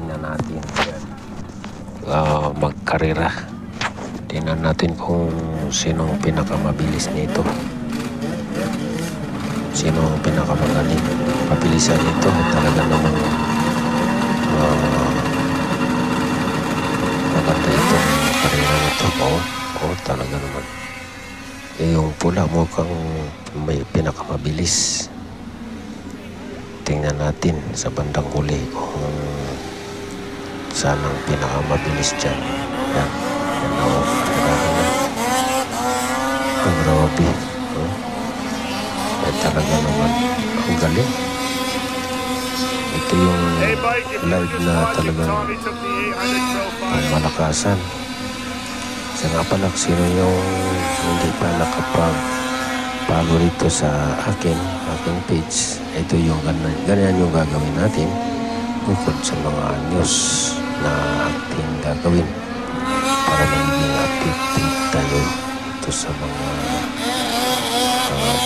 tingnan natin. Magkarera. Tingnan natin kung sino ang pinakamabilis nito. Sino ang pinakamagaling. Pabilisan nito. Talaga naman maganda ito. Karera nito. Talaga naman. Yung pula mukhang may pinakamabilis. Tingnan natin sa bandang huli kung saan ang pinakamabilis dyan. Yan. Ang grabe. Talaga naman ang galing. Ito yung live na talagang malakasan. Sa nga pala, sino yung hindi pa nakapag-follow rito sa aking page, ito yung ganyan yung gagawin natin bukod sa mga news na ating gagawin para magiging update tayo ito sa mga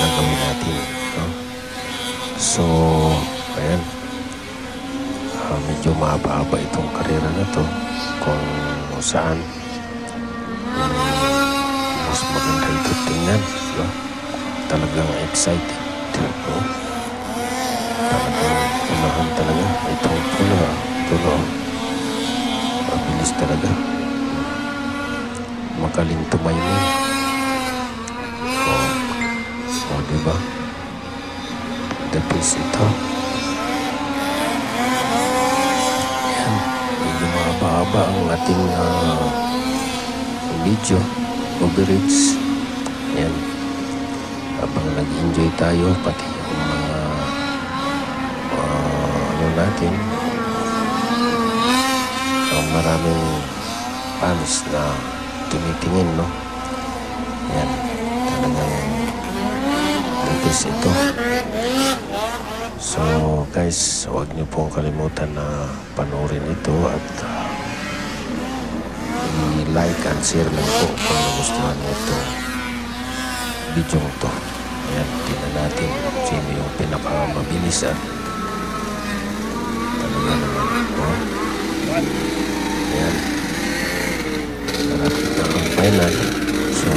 gagawin natin, no? So ayan, medyo mahaba-haba itong karera na to kung saan mas maganda ito tingnan, no? Talagang excited, no? Talagang unahan talaga itong pulo mabilis talaga, magaling tumayo. Diba? The best ito. Yan. Medyo mahaba-haba ang ating video coverage. Yan. Habang nag-enjoy tayo, pati yung mga natin, maraming fans na tumitingin, no? Yan. Talagang ito. So guys, huwag niyo pong kalimutan na panoorin ito at i-like and share lang po kung nagustuhan niyo itong video ito. Ayan, tingnan natin sino yung pinakamabilis at talaga naman ito. Ayan, narapit na ang final. So